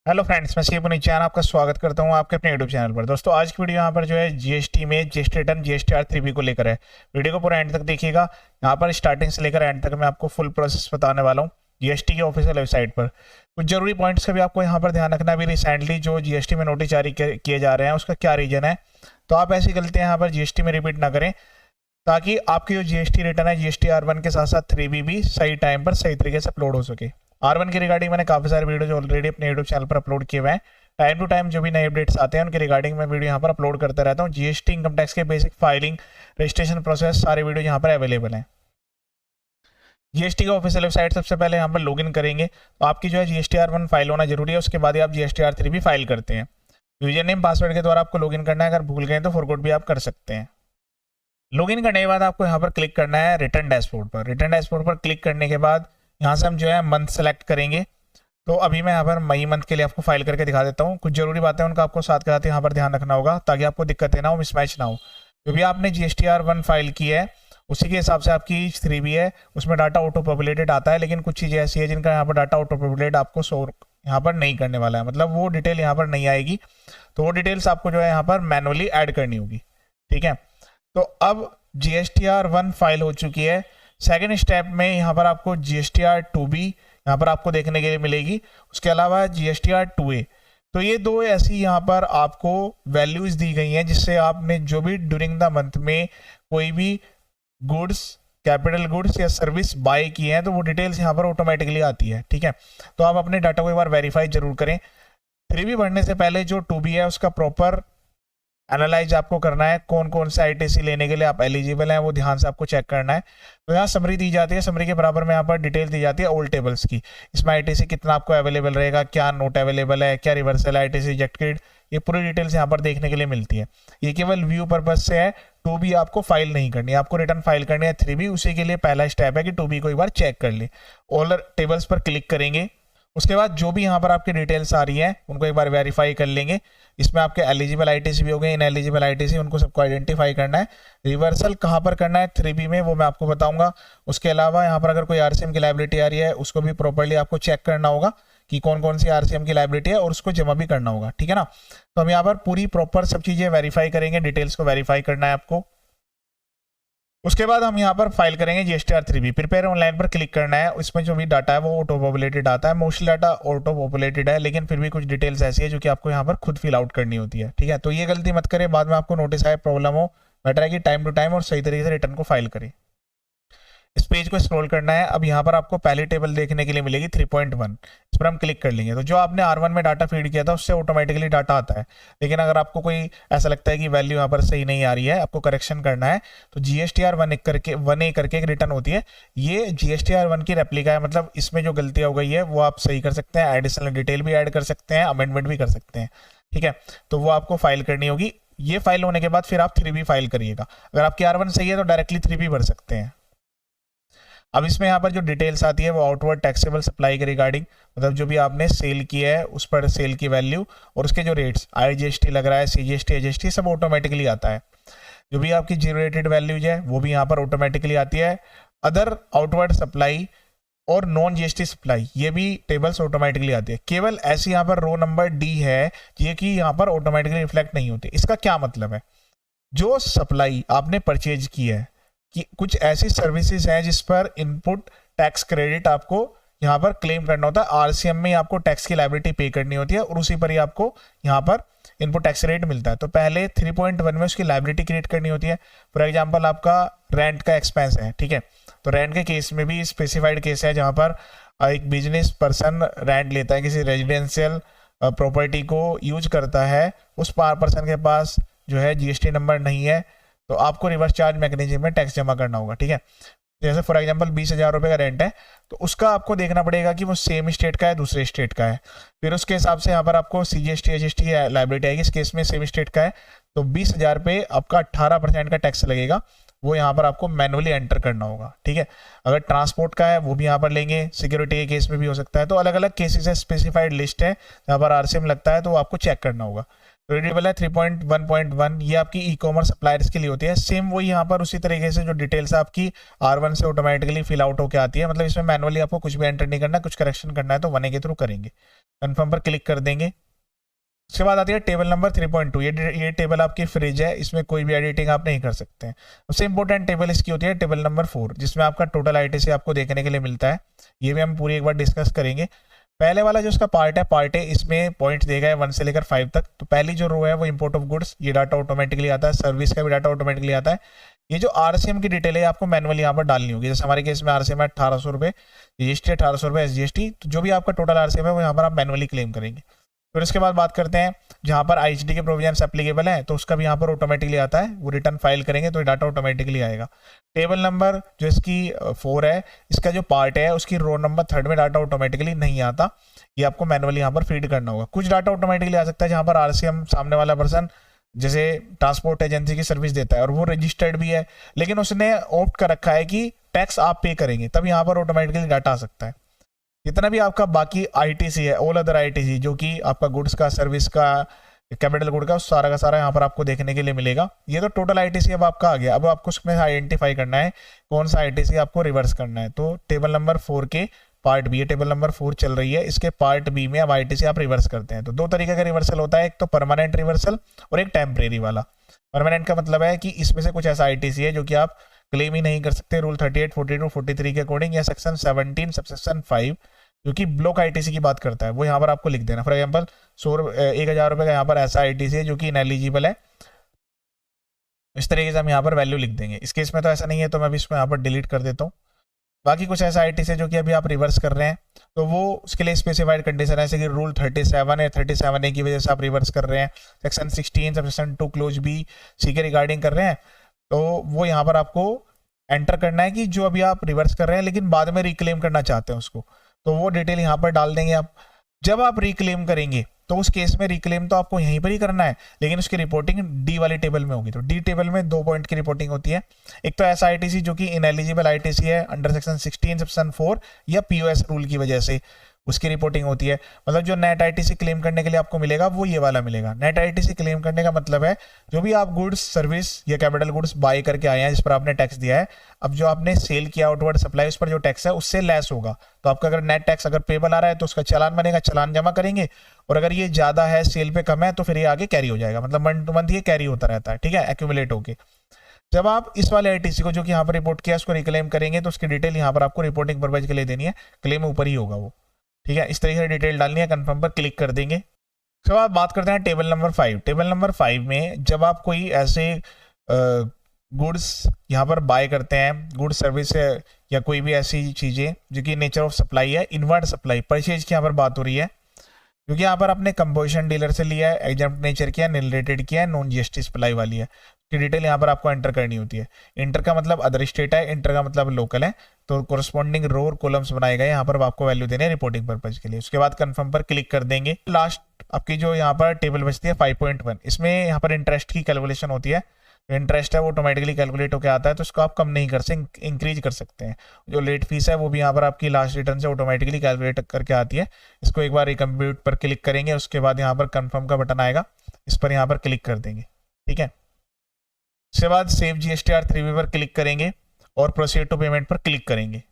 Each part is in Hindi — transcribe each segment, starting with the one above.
हेलो फ्रेंड्स, मैं शिव निचान आपका स्वागत करता हूं आपके अपने यूट्यूब चैनल पर। दोस्तों, आज की वीडियो यहां पर जो है जीएसटी में जीएसटी रिटर्न जीएसटीआर 3B को लेकर है। वीडियो को पूरा एंड तक देखिएगा। यहां पर स्टार्टिंग से लेकर एंड तक मैं आपको फुल प्रोसेस बताने वाला हूं जीएसटी के ऑफिशियल वेबसाइट पर। कुछ जरूरी पॉइंट्स का भी आपको यहाँ पर ध्यान रखना है। अभी रिसेंटली जो जीएसटी में नोटिस जारी किए जा रहे हैं उसका क्या रीजन है, तो आप ऐसी गलतियां यहाँ पर जीएसटी में रिपीट ना करें, ताकि आपकी जो जीएसटी रिटर्न है जीएसटी R1 के साथ साथ 3B भी सही टाइम पर सही तरीके से अपलोड हो सके। R1 की रिगार्डिंग मैंने काफी सारे वीडियो ऑलरेडी अपने यूट्यूब चैनल पर अपलोड किए हुए हैं। टाइम टू टाइम जो भी नए अपडेट्स आते हैं उनके रिगार्डिंग मैं वीडियो यहाँ पर अपलोड करता रहता हूँ। जीएसटी इनकम टैक्स के बेसिक फाइलिंग, रजिस्ट्रेशन प्रोसेस सारे वीडियो यहाँ पर अवेलेबल हैं। जीएसटी का ऑफिशियल वेबसाइट सबसे पहले यहाँ पर लॉगिन करेंगे तो आपकी जो है GSTR1 फाइल होना जरूरी है। उसके बाद ही आप GSTR3 भी फाइल करते हैं। यूजर नेम पासवर्ड के द्वारा आपको लॉगिन करना है। अगर भूल गए तो फॉरगॉट भी आप कर सकते हैं। लॉगिन करने के बाद आपको यहाँ पर क्लिक करना है रिटर्न डैशबोर्ड पर। रिटर्न डैशबोर्ड पर क्लिक करने के बाद यहाँ से हम जो है मंथ सेलेक्ट करेंगे। तो अभी मैं यहाँ पर मई मंथ के लिए आपको फाइल करके दिखा देता हूँ। कुछ जरूरी बातें उनका आपको साथ के साथ यहाँ पर ध्यान रखना होगा, ताकि आपको दिक्कतें ना हो, मिसमैच ना हो। जो भी आपने GSTR1 फाइल की है उसी के हिसाब से आपकी 3B है, उसमें डाटा ऑटो पॉपुलेटेड आता है। लेकिन कुछ चीज़ें ऐसी है जिनका यहाँ पर डाटा ऑटो पॉपुलेट आपको शो यहाँ पर नहीं करने वाला है, मतलब वो डिटेल यहाँ पर नहीं आएगी। तो वो डिटेल्स आपको जो है यहाँ पर मैनुअली ऐड करनी होगी। ठीक है, तो अब GSTR1 फाइल हो चुकी है। सेकेंड स्टेप में यहाँ पर आपको GSTR2B यहाँ पर आपको देखने के लिए मिलेगी। उसके अलावा GSTR2A। तो ये दो ऐसी यहाँ पर आपको वैल्यूज दी गई हैं जिससे आपने जो भी ड्यूरिंग द मंथ में कोई भी गुड्स, कैपिटल गुड्स या सर्विस बाय किए हैं, तो वो डिटेल्स यहाँ पर ऑटोमेटिकली आती है। ठीक है, तो आप अपने डाटा को एक बार वेरीफाई जरूर करें। 3B बढ़ने से पहले जो 2B है उसका प्रॉपर एनालाइज आपको करना है। कौन कौन से ITC लेने के लिए आप एलिजिबल हैं वो ध्यान से आपको चेक करना है। तो यहाँ समरी दी जाती है, समरी के बराबर में यहाँ पर डिटेल दी जाती है ओल्ड टेबल्स की। इसमें ITC कितना आपको अवेलेबल रहेगा, क्या नोट अवेलेबल है, क्या रिवर्सल ITC रिजेक्टेड, ये पूरी डिटेल्स यहाँ पर देखने के लिए मिलती है। ये केवल व्यू पर्पज से है। 2B आपको फाइल नहीं करनी है, आपको रिटर्न फाइल करनी है। 3B उसी के लिए पहला स्टेप है कि 2B को एक बार चेक कर ले। ऑल टेबल्स पर क्लिक करेंगे। उसके बाद जो भी यहाँ पर आपकी डिटेल्स आ रही है उनको एक बार वेरीफाई कर लेंगे। इसमें आपके एलिजिबल ITC भी हो गए, इन एलिजिबल ITC, उनको सबको आइडेंटिफाई करना है। रिवर्सल कहाँ पर करना है 3B में वो मैं आपको बताऊंगा। उसके अलावा यहाँ पर अगर कोई RCM की लाइबिलिटी आ रही है उसको भी प्रॉपर्ली आपको चेक करना होगा कि कौन कौन सी RCM की लाइबिलिटी है, और उसको जमा भी करना होगा। ठीक है ना, तो हम यहाँ पर पूरी प्रॉपर सब चीजें वेरीफाई करेंगे। डिटेल्स को वेरीफाई करना है आपको। उसके बाद हम यहाँ पर फाइल करेंगे GSTR3B। प्रिपेयर ऑनलाइन पर क्लिक करना है। इसमें जो भी डाटा है वो ऑटो पॉपुलेटेड आता है। मोस्टली डाटा ऑटो पॉपुलेटेड है, लेकिन फिर भी कुछ डिटेल्स ऐसी है जो कि आपको यहाँ पर खुद फिल आउट करनी होती है। ठीक है, तो ये गलती मत करें, बाद में आपको नोटिस आए, प्रॉब्लम हो। बेटर है कि टाइम टू टाइम और सही तरीके से रिटर्न को फाइल करें। इस पेज को स्क्रॉल करना है। अब यहाँ पर आपको पहली टेबल देखने के लिए मिलेगी 3.1। इस पर हम क्लिक कर लेंगे तो जो आपने R1 में डाटा फीड किया था उससे ऑटोमेटिकली डाटा आता है। लेकिन अगर आपको कोई ऐसा लगता है कि वैल्यू यहाँ पर सही नहीं आ रही है, आपको करेक्शन करना है, तो GSTR1 करके 1A करके एक रिटर्न होती है। ये GSTR1 की रेप्लिका है, मतलब इसमें जो गलतियाँ हो गई है वो आप सही कर सकते हैं। एडिशनल डिटेल भी ऐड कर सकते हैं, अमेंडमेंट भी कर सकते हैं। ठीक है, तो वो आपको फाइल करनी होगी। ये फाइल होने के बाद फिर आप 3B फाइल करिएगा। अगर आपकी R1 सही है तो डायरेक्टली 3B भर सकते हैं। अब इसमें यहाँ पर जो डिटेल्स आती है वो आउटवर्ड टैक्सेबल सप्लाई के रिगार्डिंग, मतलब जो भी आपने सेल किया है उस पर सेल की वैल्यू और उसके जो रेट्स, IGST लग रहा है, CGST HST सब ऑटोमेटिकली आता है। जो भी आपकी जीरो रेटेड वैल्यूज है वो भी यहाँ पर ऑटोमेटिकली आती है। अदर आउटवर्ड सप्लाई और नॉन GST सप्लाई ये भी टेबल्स ऑटोमेटिकली आती है। केवल ऐसी यहाँ पर रो नंबर D है ये कि यहाँ पर ऑटोमेटिकली रिफ्लेक्ट नहीं होती। इसका क्या मतलब है, जो सप्लाई आपने परचेज की है कि कुछ ऐसी सर्विसेज हैं जिस पर इनपुट टैक्स क्रेडिट आपको यहाँ पर क्लेम करना होता है। RCM में आपको टैक्स की लायबिलिटी पे करनी होती है और उसी पर ही आपको यहाँ पर इनपुट टैक्स रेट मिलता है। तो पहले 3.1 में उसकी लायबिलिटी क्रिएट करनी होती है। फॉर एग्जांपल आपका रेंट का एक्सपेंस है, ठीक है, तो रेंट के केस में भी स्पेसिफाइड केस है जहाँ पर एक बिजनेस पर्सन रेंट लेता है, किसी रेजिडेंशियल प्रॉपर्टी को यूज करता है, उस पर्सन के पास जो है GST नंबर नहीं है, तो आपको रिवर्स चार्ज मैकेनिज्म में टैक्स जमा करना होगा। ठीक है, जैसे फॉर एग्जांपल 20,000 रुपये का रेंट है तो उसका आपको देखना पड़ेगा कि वो सेम स्टेट का है दूसरे स्टेट का है। फिर उसके हिसाब से यहाँ पर आपको CGST HST लायबिलिटी आएगी। इस केस में सेम स्टेट का है तो 20,000 पे आपका 18% का टैक्स लगेगा, वो यहाँ पर आपको मैनुअली एंटर करना होगा। ठीक है, अगर ट्रांसपोर्ट का है वो भी यहाँ पर लेंगे, सिक्योरिटी के केस में भी हो सकता है। तो अलग अलग केसेस है, स्पेसिफाइड लिस्ट है, जहाँ पर RCM लगता है तो आपको चेक करना होगा। तो टेबल है 3.1.1, ये आपकी ई कॉमर्स सप्लायर्स के लिए होती है। सेम वही यहाँ पर उसी तरीके से जो डिटेल्स आपकी R1 से ऑटोमेटिकली फिल आउट होकर आती है, मतलब इसमें मैनुअली आपको कुछ भी एंटर नहीं करना, कुछ करेक्शन करना है तो 1A के थ्रू करेंगे। कन्फर्म पर क्लिक कर देंगे। उसके बाद आती है टेबल नंबर 3.2, ये टेबल आपकी फ्रिज है, इसमें कोई भी एडिटिंग आप नहीं कर सकते हैं। सबसे इंपॉर्टेंट टेबल इसकी होती है टेबल नंबर 4, जिसमें आपका टोटल ITC आपको देखने के लिए मिलता है। ये भी हम पूरी एक बार डिस्कस करेंगे। पहले वाला जो इसका पार्ट है इसमें पॉइंट देगा है 1 से लेकर 5 तक। तो पहली जो रो है वो इंपोर्ट ऑफ गुड्स, ये डाटा ऑटोमेटिकली आता है। सर्विस का भी डाटा ऑटोमेटिकली आता है। ये जो RCM की डिटेल है आपको मैनुअली यहाँ पर डालनी होगी। जैसे हमारे केस में RCM है 1800 रुपये, GST 1800 रुपये, SGST, तो जो भी आपका टोटल RCM है वो यहाँ पर आप मैनुअली क्लेम करेंगे। फिर उसके बाद बात करते हैं जहाँ पर IHT के प्रोविजन एप्लीकेबल है, तो उसका भी यहाँ पर ऑटोमेटिकली आता है। वो रिटर्न फाइल करेंगे तो डाटा ऑटोमेटिकली आएगा। टेबल नंबर जो इसकी 4 है, इसका जो पार्ट है उसकी रो नंबर 3 में डाटा ऑटोमेटिकली नहीं आता, ये आपको मैनुअली यहाँ पर फीड करना होगा। कुछ डाटा ऑटोमेटिकली आ सकता है जहाँ पर RCM सामने वाला पर्सन जैसे ट्रांसपोर्ट एजेंसी की सर्विस देता है और वो रजिस्टर्ड भी है, लेकिन उसने ऑप्ट कर रखा है कि टैक्स आप पे करेंगे, तब यहाँ पर ऑटोमेटिकली डाटा आ सकता है। जितना भी आपका बाकी ITC है, ऑल अदर ITC, जो कि आपका गुड्स का, सर्विस का, कैपिटल गुड का सारा यहाँ पर आपको देखने के लिए मिलेगा। ये तो टोटल ITC अब आपका आ गया। अब आपको उसमें आइडेंटिफाई करना है कौन सा ITC आपको रिवर्स करना है। तो टेबल नंबर 4 के पार्ट बी, टेबल नंबर 4 चल रही है, इसके पार्ट बी में अब ITC आप रिवर्स करते हैं। तो 2 तरीके का रिवर्सल होता है, एक तो परमानेंट रिवर्सल और एक टेम्परेरी वाला। परमानेंट का मतलब है कि इसमें से कुछ ऐसा ITC है जो कि आप क्लेम ही नहीं कर सकते रूल 38, 42, 43 के अकॉर्डिंग, या सेक्शन 17 सबसेक्शन 5 जो कि ब्लॉक ITC की बात करता है, वो यहाँ पर आपको लिख देना। फॉर एग्जाम्पल 1000 रुपये का यहाँ पर ऐसा ITC है जो कि इनएलिजिबल है, इस तरीके से हम यहाँ पर वैल्यू लिख देंगे। इस केस में तो ऐसा नहीं है, तो मैं भी इसको यहाँ पर डिलीट कर देता हूँ। बाकी कुछ ऐसा ITC है जो कि अभी आप रिवर्स कर रहे हैं, तो वो उसके लिए स्पेसिफाइड कंडीशन है, जैसे कि रूल 37 है, 37A की वजह से आप रिवर्स कर रहे हैं, section 16 section 2 close B C के रिगार्डिंग कर रहे हैं, तो वो यहाँ पर आपको एंटर करना है कि जो अभी आप रिवर्स कर रहे हैं लेकिन बाद में रिक्लेम करना चाहते हैं उसको, तो वो डिटेल यहाँ पर डाल देंगे आप। जब आप रिक्लेम करेंगे तो उस केस में रिक्लेम तो आपको यहीं पर ही करना है, लेकिन उसकी रिपोर्टिंग डी वाली टेबल में होगी। तो डी टेबल में 2 पॉइंट की रिपोर्टिंग होती है। एक तो ऐसा ITC जो कि इनएलिजिबल ITC है अंडर सेक्शन 16 सेक्शन 4 या POS रूल की वजह से, उसकी रिपोर्टिंग होती है। मतलब जो नेट ITC क्लेम करने के लिए आपको मिलेगा वो ये वाला मिलेगा। नेट ITC क्लेम करने का मतलब है जो भी आप गुड्स, सर्विस या कैपिटल गुड्स बाय करके आए हैं जिस पर आपने टैक्स दिया है, अब जो आपने सेल किया आउटवर्ड सप्लाई उस पर जो टैक्स है उससे लेस होगा। तो आपका अगर नेट टैक्स अगर पेबल आ रहा है तो उसका चालान बनेगा, चालान जमा करेंगे, और अगर ये ज्यादा है, सेल पे कम है, तो फिर ये आगे कैरी हो जाएगा। मतलब मंथ टू मंथ ये कैरी होता रहता है, ठीक है, एक्यूमुलेट होके। जब आप इस वाले ITC को जो कि यहाँ पर रिपोर्ट किया उसको रिक्लेम करेंगे तो उसकी डिटेल यहाँ पर आपको रिपोर्टिंग पर्पज के लिए देनी है, क्लेम ऊपर ही होगा वो, ठीक है। इस तरीके से डिटेल डालनी है, कंफर्म पर क्लिक कर देंगे। उसके बाद बात करते हैं टेबल नंबर 5। टेबल नंबर 5 में जब आप कोई ऐसे गुड्स यहाँ पर बाय करते हैं, गुड्स सर्विस या कोई भी ऐसी चीज़ें जो कि नेचर ऑफ सप्लाई है, इनवर्ड सप्लाई परचेज की यहाँ पर बात हो रही है, क्योंकि यहाँ पर आपने कंपोजिशन डीलर से लिया है, एग्जाम्प्ट नेचर किया, नील रेटेड किया है, नॉन GST सप्लाई वाली है, की डिटेल यहाँ पर आपको एंटर करनी होती है। इंटर का मतलब अदर स्टेट है, इंटर का मतलब लोकल है, तो कोरस्पॉन्डिंग रो और कॉलम्स बनाए गए, यहाँ पर आपको वैल्यू देने रिपोर्टिंग पर्पज के लिए। उसके बाद कंफर्म पर क्लिक कर देंगे। लास्ट आपकी जो यहाँ पर टेबल बचती है 5.1, इसमें यहाँ पर इंटरेस्ट की कैलकुलेशन होती है। इंटरेस्ट है वो ऑटोमेटिकली कैलकुलेट होकर आता है, तो इसको आप कम नहीं कर सकते, इंक्रीज कर सकते हैं। जो लेट फीस है वो भी यहाँ पर आपकी लास्ट रिटर्न से ऑटोमेटिकली कैलकुलेट करके आती है। इसको एक बार रिकम्प्यूट पर क्लिक करेंगे, उसके बाद यहाँ पर कंफर्म का बटन आएगा, इस पर यहाँ पर क्लिक कर देंगे, ठीक है। उसके बाद सेव GSTR 3B पर क्लिक करेंगे और प्रोसीड टू पेमेंट पर क्लिक करेंगे।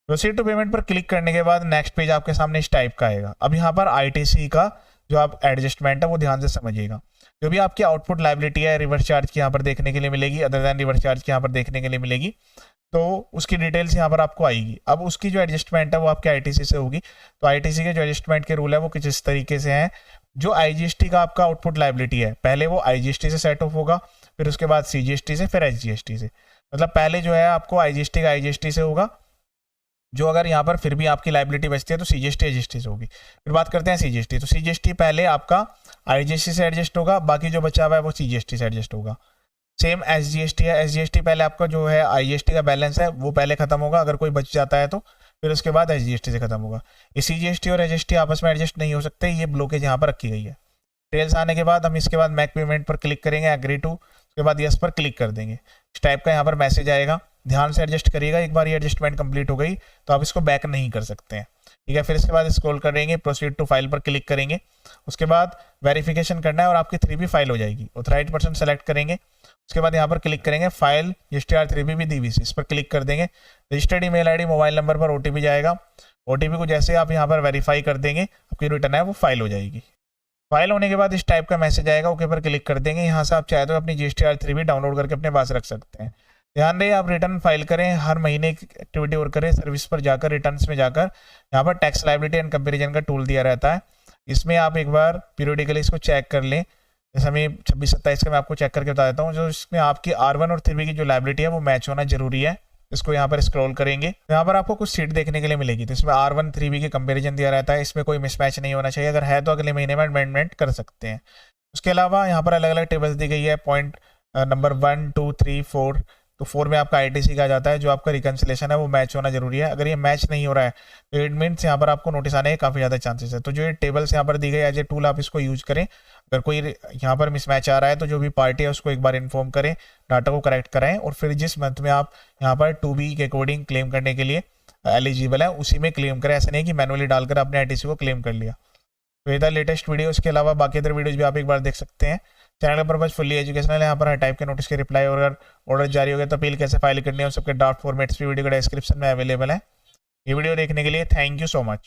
प्रोसीड टू पेमेंट पर क्लिक करने के बाद नेक्स्ट पेज आपके सामने इस टाइप का आएगा। अब यहाँ पर ITC का जो आप एडजस्टमेंट है वो ध्यान से समझिएगा। जो भी आपकी आउटपुट लायबिलिटी है रिवर्स चार्ज की यहाँ पर देखने के लिए मिलेगी, अदर देन रिवर्स चार्ज की यहाँ पर देखने के लिए मिलेगी, तो उसकी डिटेल्स यहाँ पर आपको आएगी। अब उसकी जो एडजस्टमेंट है वो आपके ITC से होगी। तो ITC के जो एडजस्टमेंट के रूल है वो कुछ इस तरीके से हैं। जो IGST का आपका आउटपुट लायबिलिटी है, पहले वो IGST से सेट ऑफ होगा, फिर उसके बाद CGST से, फिर SGST से। मतलब पहले जो है आपको IGST का IGST से होगा, जो अगर यहाँ पर फिर भी आपकी लायबिलिटी बचती है तो CGST SGST से होगी। फिर बात करते हैं CGST। तो CGST पहले आपका IGST से एडजस्ट होगा, बाकी जो बचा हुआ है वो CGST से एडजस्ट होगा। सेम SGST है, SGST पहले आपका जो है IGST का बैलेंस है वो पहले खत्म होगा, अगर कोई बच जाता है तो फिर उसके बाद SGST से खत्म होगा। ये CGST और SGST आपस में एडजस्ट नहीं हो सकते, ये ब्लॉकेज यहाँ पर रखी गई है। डिटेल्स आने के बाद हम इसके बाद मैक पेमेंट पर क्लिक करेंगे, एग्री टू, उसके बाद यस पर क्लिक कर देंगे। इस टाइप का यहाँ पर मैसेज आएगा, ध्यान से एडजस्ट करिएगा। एक बार ये एडजस्टमेंट कंप्लीट हो गई तो आप इसको बैक नहीं कर सकते हैं। ठीक है। फिर इसके बाद स्क्रॉल करेंगे, प्रोसीड टू फाइल पर क्लिक करेंगे, उसके बाद वेरिफिकेशन करना है और आपकी 3B फाइल हो जाएगी। ऑथराइज्ड पर्सन सेलेक्ट करेंगे, उसके बाद यहाँ पर क्लिक करेंगे, फाइल GSTR3B भी DVC, इस पर क्लिक कर देंगे। Registered email ID mobile number पर OTP जाएगा। OTP को जैसे आप यहाँ पर वेरीफाई कर देंगे, आपकी रिटर्न है वो फाइल हो जाएगी। फाइल होने के बाद इस टाइप का मैसेज आएगा, ओके पर क्लिक कर देंगे। यहाँ से आप चाहे तो अपनी GSTR3B डाउनलोड करके अपने पास रख सकते हैं। ध्यान रहे आप रिटर्न फाइल करें, हर महीने एक एक्टिविटी और करें, सर्विस पर जाकर रिटर्न्स में जाकर यहाँ पर टैक्स लायबिलिटी एंड कंपैरिजन का टूल दिया रहता है, इसमें आप एक बार पीरियडिकली इसको चेक कर लें। जैसे मैं 26-27 का मैं आपको चेक करके बता देता हूँ, जो इसमें आपकी R1 और 3B की जो लायबिलिटी है वो मैच होना जरूरी है। इसको यहाँ पर स्क्रॉल करेंगे, यहाँ पर आपको कुछ सीट देखने के लिए मिलेगी, तो इसमें R1 3B के कंपैरिजन दिया रहता है, इसमें कोई मिसमैच नहीं होना चाहिए, अगर है तो अगले महीने में अमेंडमेंट कर सकते हैं। उसके अलावा यहाँ पर अलग अलग टेबल्स दी गई है, पॉइंट नंबर 1, 2, 3, 4, तो 4 में आपका ITC का जाता है, जो आपका रिकन्सिलेशन है वो मैच होना जरूरी है। अगर ये मैच नहीं हो रहा है तो इट मीन्स यहाँ पर आपको नोटिस आने के काफ़ी ज़्यादा चांसेस है। तो जो ये टेबल्स यहाँ पर दी गई एज ए टूल, आप इसको यूज करें। अगर कोई यहाँ पर मिसमैच आ रहा है तो जो भी पार्टी है उसको एक बार इन्फॉर्म करें, डाटा को करेक्ट कराएं, और फिर जिस मंथ में आप यहाँ पर 2B के अकॉर्डिंग क्लेम करने के लिए एलिजिबल है उसी में क्लेम करें, ऐसा नहीं कि मैनुअली डालकर आपने ITC को क्लेम कर लिया। तो ये था लेटेस्ट वीडियो। इसके अलावा बाकी अदर वीडियोज भी आप एक बार देख सकते हैं। चैनल पर बस फुल्ली एजुकेशनल है, यहाँ पर हर टाइप के नोटिस के रिप्लाई और अगर ऑर्डर जारी हो गया तो अपील कैसे फाइल करनी है, उन सबके ड्राफ्ट फॉर्मेट्स भी वीडियो का डिस्क्रिप्शन में अवेलेबल है। ये वीडियो देखने के लिए थैंक यू सो मच।